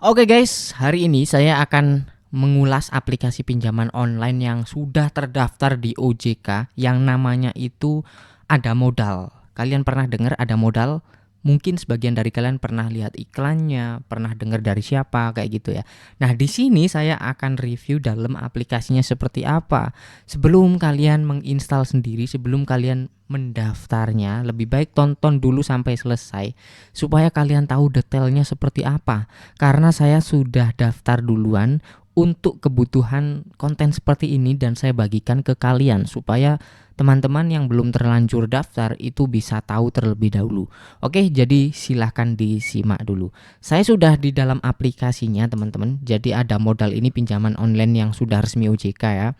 Oke guys, hari ini saya akan mengulas aplikasi pinjaman online yang sudah terdaftar di OJK yang namanya itu Ada Modal. Kalian pernah dengar Ada Modal? Mungkin sebagian dari kalian pernah lihat iklannya, pernah dengar dari siapa kayak gitu ya. Nah, di sini saya akan review dalam aplikasinya seperti apa. Sebelum kalian menginstal sendiri, sebelum kalian mendaftarnya, lebih baik tonton dulu sampai selesai supaya kalian tahu detailnya seperti apa. Karena saya sudah daftar duluan untuk kebutuhan konten seperti ini dan saya bagikan ke kalian supaya teman-teman yang belum terlanjur daftar itu bisa tahu terlebih dahulu. Oke, jadi silahkan disimak dulu. Saya sudah di dalam aplikasinya teman-teman. Jadi Ada Modal ini pinjaman online yang sudah resmi OJK ya.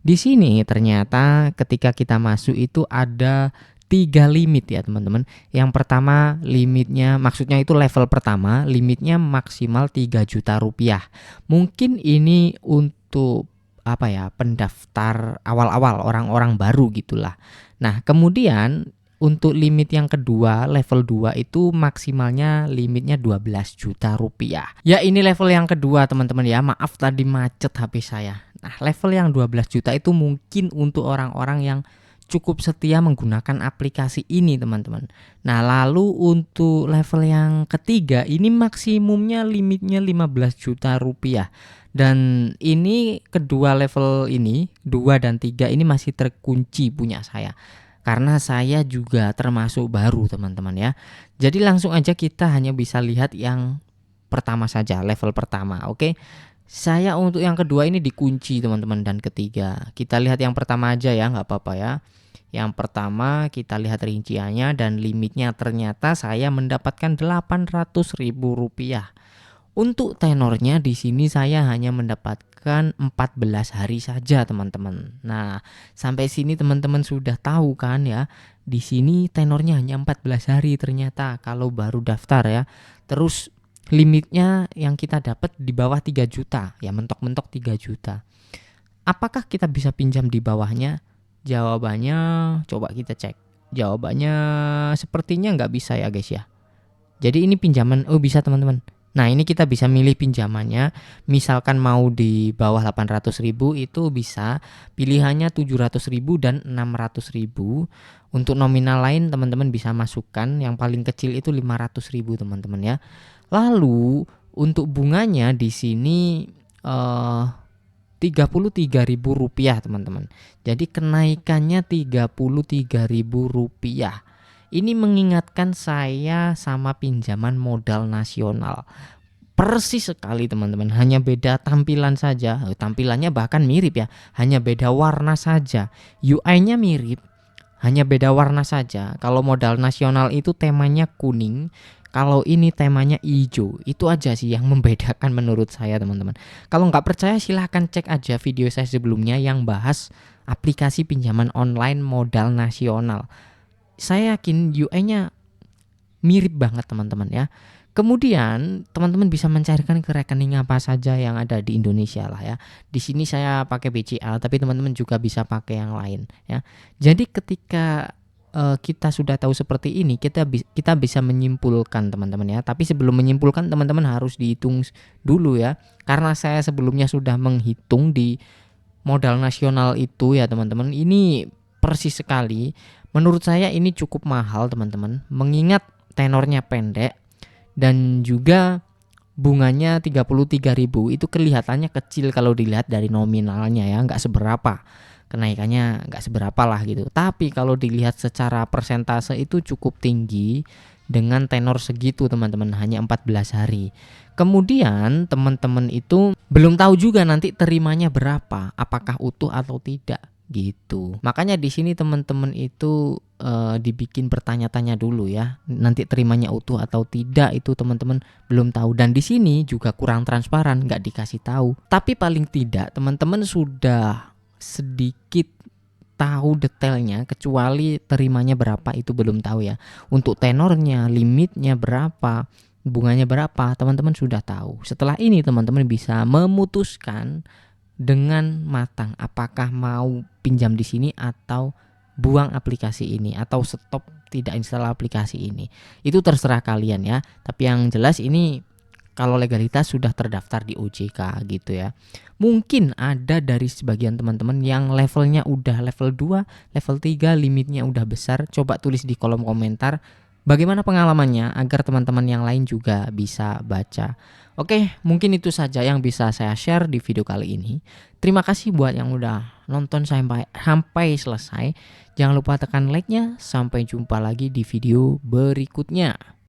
Di sini ternyata ketika kita masuk itu ada 3 limit ya teman-teman. Yang pertama limitnya, maksudnya itu level pertama, limitnya maksimal 3 juta rupiah. Mungkin ini untuk apa ya, pendaftar awal-awal, orang-orang baru gitulah. Nah, kemudian untuk limit yang kedua, level 2 itu maksimalnya limitnya 12 juta rupiah. Ya, ini level yang kedua teman-teman ya. Maaf tadi macet HP saya. Nah, level yang 12 juta itu mungkin untuk orang-orang yang cukup setia menggunakan aplikasi ini teman-teman. Nah, lalu untuk level yang ketiga ini maksimumnya limitnya 15 juta rupiah. Dan ini kedua level ini, 2 dan 3 ini masih terkunci punya saya. Karena saya juga termasuk baru teman-teman ya. Jadi langsung aja kita hanya bisa lihat yang pertama saja, level pertama. Oke. Saya untuk yang kedua ini dikunci teman-teman dan ketiga. Kita lihat yang pertama aja ya, nggak apa-apa ya. Yang pertama kita lihat rinciannya dan limitnya ternyata saya mendapatkan Rp800.000. Untuk tenornya di sini saya hanya mendapatkan 14 hari saja teman-teman. Nah, sampai sini teman-teman sudah tahu kan ya. Di sini tenornya hanya 14 hari ternyata kalau baru daftar ya. Terus limitnya yang kita dapat di bawah 3 juta. Ya mentok-mentok 3 juta. Apakah kita bisa pinjam di bawahnya? Jawabannya coba kita cek. Jawabannya sepertinya nggak bisa ya guys ya. Jadi ini pinjaman, oh bisa teman-teman. Nah, ini kita bisa milih pinjamannya. Misalkan mau di bawah 800.000 itu bisa. Pilihannya 700.000 dan 600.000. Untuk nominal lain teman-teman bisa masukkan. Yang paling kecil itu 500.000 teman-teman ya. Lalu untuk bunganya di sini Rp33.000 teman-teman. Jadi kenaikannya Rp33.000. Ini mengingatkan saya sama pinjaman modal nasional. Persis sekali teman-teman, hanya beda tampilan saja. Tampilannya bahkan mirip ya, hanya beda warna saja. UI-nya mirip, hanya beda warna saja. Kalau modal nasional itu temanya kuning, kalau ini temanya hijau. Itu aja sih yang membedakan menurut saya teman-teman. Kalau nggak percaya silahkan cek aja video saya sebelumnya yang bahas aplikasi pinjaman online modal nasional. Saya yakin UI-nya mirip banget teman-teman ya. Kemudian teman-teman bisa mencarikan ke rekening apa saja yang ada di Indonesia lah ya. Di sini saya pakai BCA, tapi teman-teman juga bisa pakai yang lain ya. Jadi ketika kita sudah tahu seperti ini, kita bisa menyimpulkan teman-teman ya. Tapi sebelum menyimpulkan teman-teman harus dihitung dulu ya. Karena saya sebelumnya sudah menghitung di modal nasional itu ya teman-teman. Ini persis sekali. Menurut saya ini cukup mahal teman-teman. Mengingat tenornya pendek dan juga bunganya 33.000 itu kelihatannya kecil kalau dilihat dari nominalnya ya, nggak seberapa. Kenaikannya nggak seberapa lah gitu. Tapi kalau dilihat secara persentase itu cukup tinggi dengan tenor segitu teman-teman, hanya 14 hari. Kemudian teman-teman itu belum tahu juga nanti terimanya berapa, apakah utuh atau tidak gitu. Makanya di sini teman-teman itu dibikin bertanya-tanya dulu ya. Nanti terimanya utuh atau tidak itu teman-teman belum tahu, dan di sini juga kurang transparan, nggak dikasih tahu. Tapi paling tidak teman-teman sudah sedikit tahu detailnya, kecuali terimanya berapa itu belum tahu ya. Untuk tenornya, limitnya berapa, bunganya berapa, teman-teman sudah tahu. Setelah ini teman-teman bisa memutuskan dengan matang apakah mau pinjam di sini atau buang aplikasi ini atau stop tidak install aplikasi ini. Itu terserah kalian ya. Tapi yang jelas ini kalau legalitas sudah terdaftar di OJK gitu ya. Mungkin ada dari sebagian teman-teman yang levelnya udah level 2, level 3, limitnya udah besar. Coba tulis di kolom komentar bagaimana pengalamannya agar teman-teman yang lain juga bisa baca. Oke, mungkin itu saja yang bisa saya share di video kali ini. Terima kasih buat yang udah nonton sampai selesai. Jangan lupa tekan like-nya. Sampai jumpa lagi di video berikutnya.